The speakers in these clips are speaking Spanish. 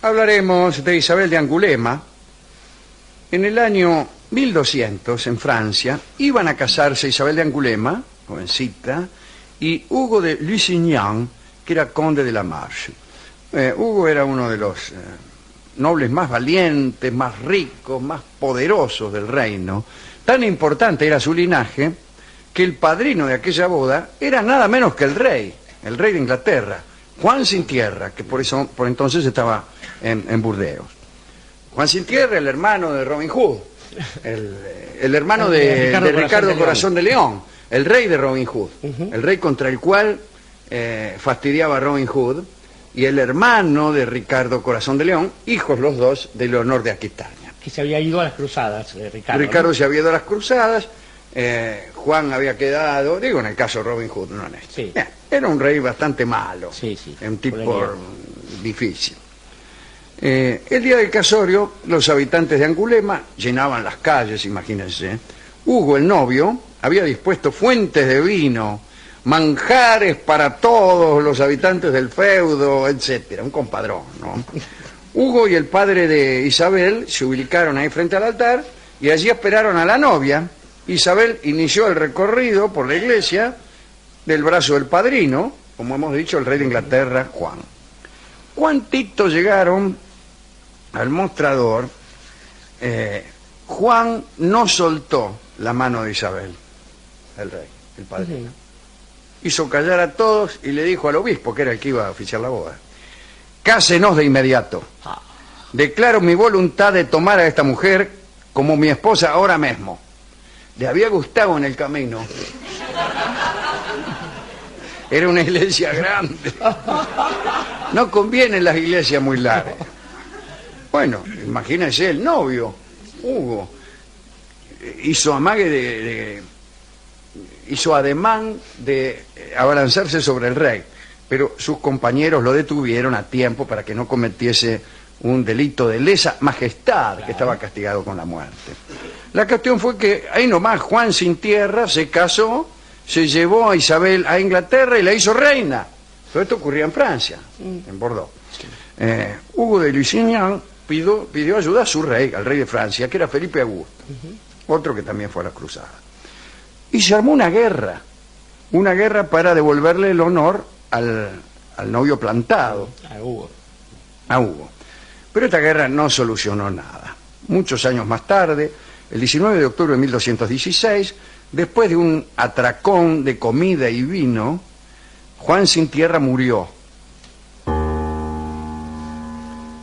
hablaremos de Isabel de Angulema. En el año 1200, en Francia, iban a casarse Isabel de Angulema, jovencita, y Hugo de Lusignan, que era conde de la Marche. Hugo era uno de los nobles más valientes, más ricos, más poderosos del reino. Tan importante era su linaje que el padrino de aquella boda era nada menos que el rey de Inglaterra, Juan Sin Tierra, que por entonces estaba en Burdeos. Juan Sin Tierra, el hermano de Robin Hood, el hermano de Ricardo Corazón de León, el rey de Robin Hood, el rey contra el cual fastidiaba Robin Hood, y el hermano de Ricardo Corazón de León, hijos los dos de Leonor de Aquitania. Que se había ido a las cruzadas, Ricardo. Ricardo, ¿no? Se había ido a las cruzadas, Juan había quedado, digo en el caso de Robin Hood, no en este. Sí. Era un rey bastante malo, un tipo difícil. El día del casorio, los habitantes de Angulema llenaban las calles, imagínense. Hugo, el novio, había dispuesto fuentes de vino, manjares para todos los habitantes del feudo, etcétera, un compadrón, ¿no? Hugo y el padre de Isabel se ubicaron ahí frente al altar y allí esperaron a la novia. Isabel inició el recorrido por la iglesia del brazo del padrino, como hemos dicho, el rey de Inglaterra, Juan. Cuantito llegaron al mostrador, Juan no soltó la mano de Isabel, el rey, el padrino. Hizo callar a todos y le dijo al obispo, que era el que iba a oficiar la boda: cásenos de inmediato. Declaro mi voluntad de tomar a esta mujer como mi esposa ahora mismo. Le había gustado en el camino. Era una iglesia grande. No convienen las iglesias muy largas. Bueno, imagínense el novio, Hugo, hizo hizo ademán de abalanzarse sobre el rey, pero sus compañeros lo detuvieron a tiempo para que no cometiese un delito de lesa majestad, que estaba castigado con la muerte. La cuestión fue que ahí nomás Juan Sin Tierra se casó, se llevó a Isabel a Inglaterra y la hizo reina. Todo esto ocurría en Francia, en Bordeaux. Hugo de Lusignan pidió ayuda a su rey, al rey de Francia, que era Felipe Augusto, otro que también fue a las cruzadas. Y se armó una guerra para devolverle el honor al novio plantado, a Hugo. Pero esta guerra no solucionó nada. Muchos años más tarde, el 19 de octubre de 1216, después de un atracón de comida y vino, Juan Sin Tierra murió.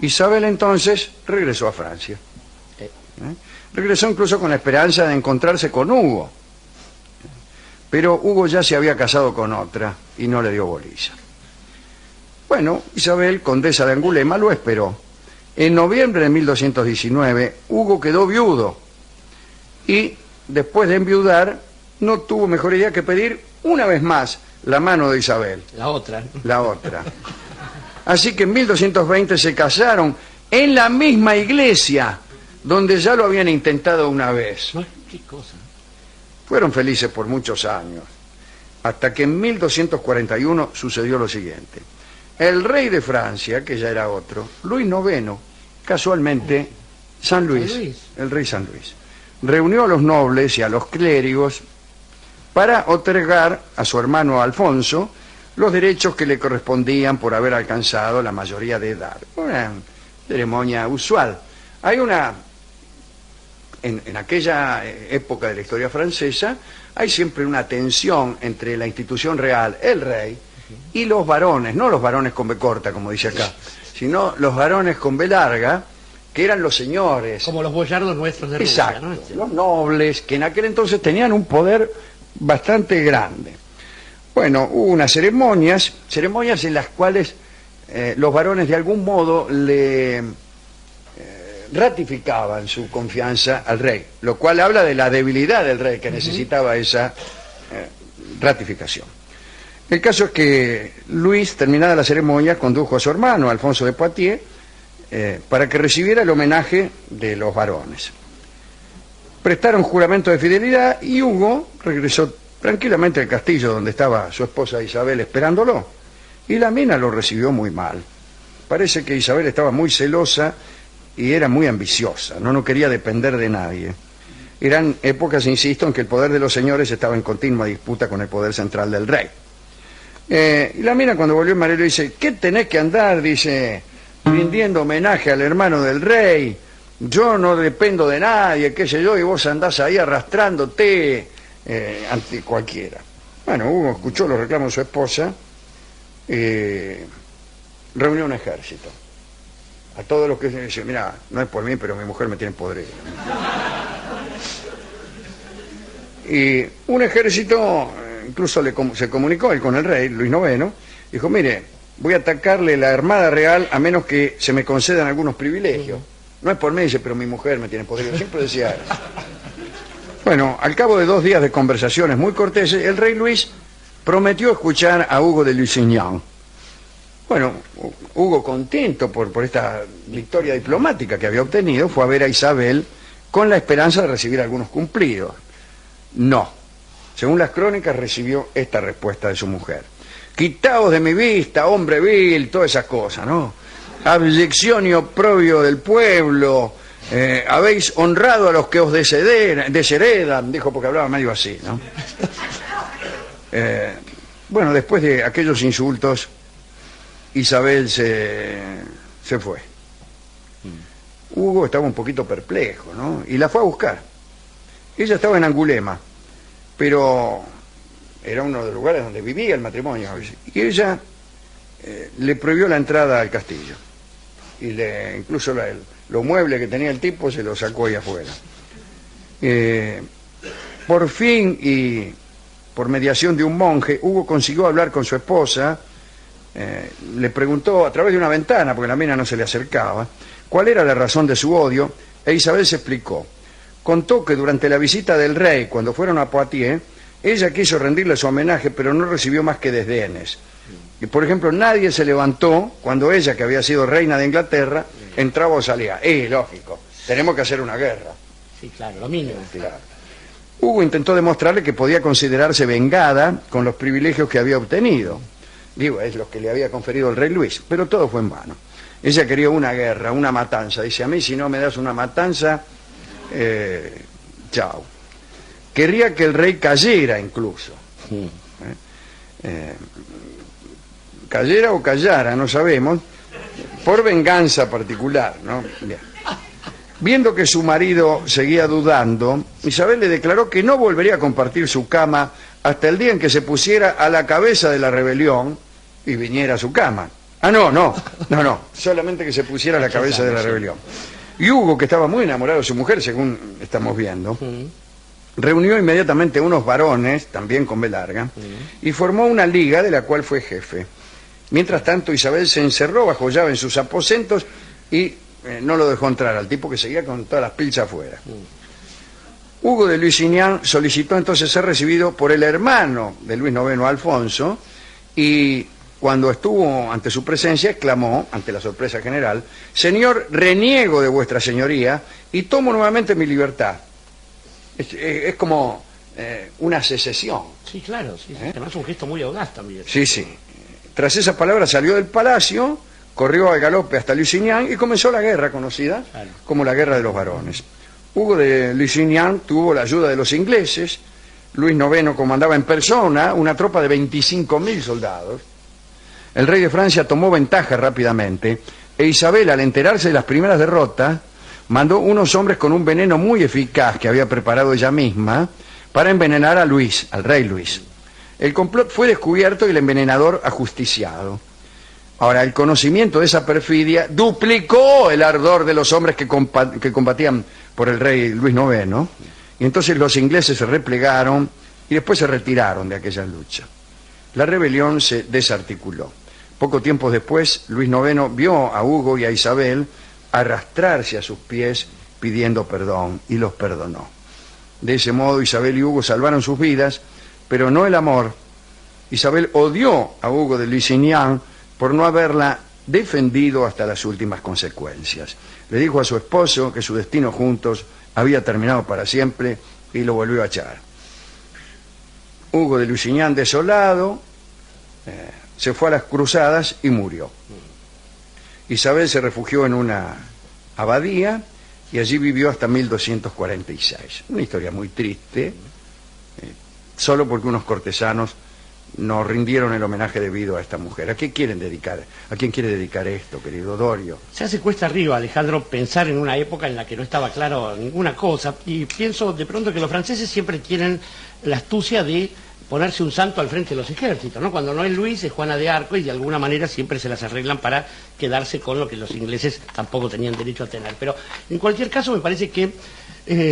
Isabel entonces regresó a Francia. Regresó incluso con la esperanza de encontrarse con Hugo. Pero Hugo ya se había casado con otra y no le dio bolilla. Bueno, Isabel, condesa de Angulema, lo esperó. En noviembre de 1219, Hugo quedó viudo y, después de enviudar, no tuvo mejor idea que pedir una vez más la mano de Isabel. La otra. Así que en 1220 se casaron en la misma iglesia donde ya lo habían intentado una vez. ¿Qué cosa? Fueron felices por muchos años, hasta que en 1241 sucedió lo siguiente. El rey de Francia, que ya era otro, Luis IX, casualmente, el rey San Luis, reunió a los nobles y a los clérigos para otorgar a su hermano Alfonso los derechos que le correspondían por haber alcanzado la mayoría de edad. Una ceremonia usual. Hay en aquella época de la historia francesa, hay siempre una tensión entre la institución real, el rey, y los varones, no los varones con B corta, como dice acá, sino los varones con B larga, que eran los señores. Como los boyardos nuestros de Rusia, ¿no? Los nobles, que en aquel entonces tenían un poder bastante grande. Bueno, hubo unas ceremonias en las cuales los varones de algún modo le ratificaban su confianza al rey, lo cual habla de la debilidad del rey, que necesitaba esa ratificación. El caso es que Luis, terminada la ceremonia, condujo a su hermano, Alfonso de Poitiers, para que recibiera el homenaje de los varones. Prestaron juramento de fidelidad y Hugo regresó tranquilamente al castillo donde estaba su esposa Isabel esperándolo, y la mina lo recibió muy mal. parece que Isabel estaba muy celosa y era muy ambiciosa, no quería depender de nadie. Eran épocas, insisto, en que el poder de los señores estaba en continua disputa con el poder central del rey. Y la mina, cuando volvió el marido, dice: ¿qué tenés que andar? Dice, rindiendo homenaje al hermano del rey. Yo no dependo de nadie, qué sé yo, y vos andás ahí arrastrándote ante cualquiera. Bueno, Hugo escuchó los reclamos de su esposa, reunió un ejército. A todos los que dicen: mira, no es por mí, pero mi mujer me tiene podrido. Y un ejército, incluso se comunicó él con el rey, Luis IX, dijo: mire, voy a atacarle la Armada Real a menos que se me concedan algunos privilegios. No es por mí, dice, pero mi mujer me tiene podrido. Siempre decía eso. Bueno, al cabo de 2 días de conversaciones muy corteses, el rey Luis prometió escuchar a Hugo de Lusignan. Bueno, Hugo, contento por esta victoria diplomática que había obtenido, fue a ver a Isabel con la esperanza de recibir algunos cumplidos. No. Según las crónicas, recibió esta respuesta de su mujer: quitaos de mi vista, hombre vil, todas esas cosas, ¿no? Abyección y oprobio del pueblo, habéis honrado a los que os desheredan, dijo, porque hablaba medio así, ¿no? Bueno, después de aquellos insultos, Isabel se fue. Hugo estaba un poquito perplejo, ¿no? Y la fue a buscar. Ella estaba en Angulema, pero era uno de los lugares donde vivía el matrimonio. Y ella le prohibió la entrada al castillo. Y incluso los muebles que tenía el tipo se los sacó ahí afuera. Por fin, y por mediación de un monje, Hugo consiguió hablar con su esposa. Le preguntó a través de una ventana, porque la mina no se le acercaba, cuál era la razón de su odio, e Isabel se explicó. Contó que durante la visita del rey, cuando fueron a Poitiers, ella quiso rendirle su homenaje, pero no recibió más que desdenes. Y, por ejemplo, nadie se levantó cuando ella, que había sido reina de Inglaterra, entraba o salía. Lógico, tenemos que hacer una guerra. Sí, claro, lo mínimo. Claro. Hugo intentó demostrarle que podía considerarse vengada con los privilegios que había obtenido. Digo, es lo que le había conferido el rey Luis, pero todo fue en vano. Ella quería una guerra, una matanza. Dice: a mí, si no me das una matanza, chao. Querría que el rey cayera incluso. Cayera o callara, no sabemos, por venganza particular, ¿no? Bien. Viendo que su marido seguía dudando, Isabel le declaró que no volvería a compartir su cama hasta el día en que se pusiera a la cabeza de la rebelión y viniera a su cama. No, solamente que se pusiera a la cabeza de la rebelión. Y Hugo, que estaba muy enamorado de su mujer, según estamos viendo, reunió inmediatamente unos varones, también con B larga, y formó una liga de la cual fue jefe. Mientras tanto, Isabel se encerró bajo llave en sus aposentos y no lo dejó entrar al tipo, que seguía con todas las pilchas afuera. Hugo de Lusignan solicitó entonces ser recibido por el hermano de Luis IX, Alfonso, y cuando estuvo ante su presencia exclamó, ante la sorpresa general: señor, reniego de vuestra señoría y tomo nuevamente mi libertad. Es como una secesión. Sí, claro, sí. Además es un gesto muy audaz también. Sí. Tras esas palabras salió del palacio, corrió al galope hasta Lusignan y comenzó la guerra conocida como la Guerra de los Varones. Hugo de Lusignan tuvo la ayuda de los ingleses. Luis IX comandaba en persona una tropa de 25.000 soldados. El rey de Francia tomó ventaja rápidamente, e Isabel, al enterarse de las primeras derrotas, mandó unos hombres con un veneno muy eficaz que había preparado ella misma para envenenar a Luis, al rey Luis. El complot fue descubierto y el envenenador ajusticiado. Ahora, el conocimiento de esa perfidia duplicó el ardor de los hombres que combatían por el rey Luis IX, y entonces los ingleses se replegaron y después se retiraron de aquella lucha. La rebelión se desarticuló. Poco tiempo después, Luis IX vio a Hugo y a Isabel arrastrarse a sus pies pidiendo perdón, y los perdonó. De ese modo, Isabel y Hugo salvaron sus vidas, pero no el amor. Isabel odió a Hugo de Lusignan por no haberla defendido hasta las últimas consecuencias. Le dijo a su esposo que su destino juntos había terminado para siempre y lo volvió a echar. Hugo de Lusignan, desolado, se fue a las cruzadas y murió. Isabel se refugió en una abadía y allí vivió hasta 1246. Una historia muy triste, solo porque unos cortesanos nos rindieron el homenaje debido a esta mujer. ¿A qué quieren dedicar? ¿A quién quiere dedicar esto, querido Dorio? Se hace cuesta arriba, Alejandro, pensar en una época en la que no estaba claro ninguna cosa, y pienso de pronto que los franceses siempre tienen la astucia de ponerse un santo al frente de los ejércitos, ¿no? Cuando no es Luis, es Juana de Arco, y de alguna manera siempre se las arreglan para quedarse con lo que los ingleses tampoco tenían derecho a tener. Pero en cualquier caso me parece que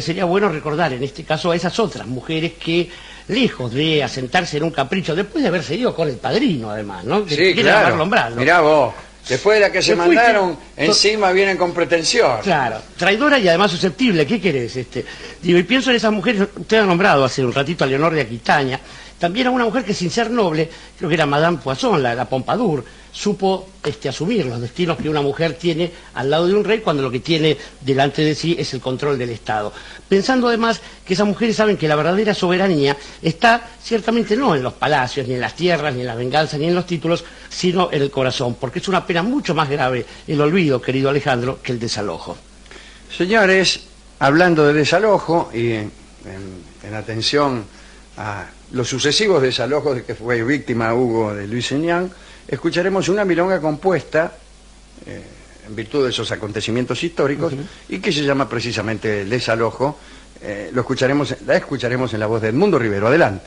sería bueno recordar en este caso a esas otras mujeres que, lejos de asentarse en un capricho, después de haberse ido con el padrino además, ¿no? Que Sí, quiere claro. lavarlo en brazos. Mirá vos, después de la que se Te fuiste. mandaron, encima vienen con pretensión. Claro, traidora y además susceptible, ¿qué querés? Digo, y pienso en esas mujeres, usted ha nombrado hace un ratito a Leonor de Aquitania, también a una mujer que sin ser noble, creo que era Madame Poisson, la Pompadour, supo asumir los destinos que una mujer tiene al lado de un rey cuando lo que tiene delante de sí es el control del Estado. Pensando además que esas mujeres saben que la verdadera soberanía está ciertamente no en los palacios, ni en las tierras, ni en las venganzas, ni en los títulos, sino en el corazón, porque es una pena mucho más grave el olvido, querido Alejandro, que el desalojo. Señores, hablando de desalojo y en atención a los sucesivos desalojos de que fue víctima Hugo de Lusignan, escucharemos una milonga compuesta en virtud de esos acontecimientos históricos y que se llama precisamente El desalojo. La escucharemos en la voz de Edmundo Rivero. Adelante.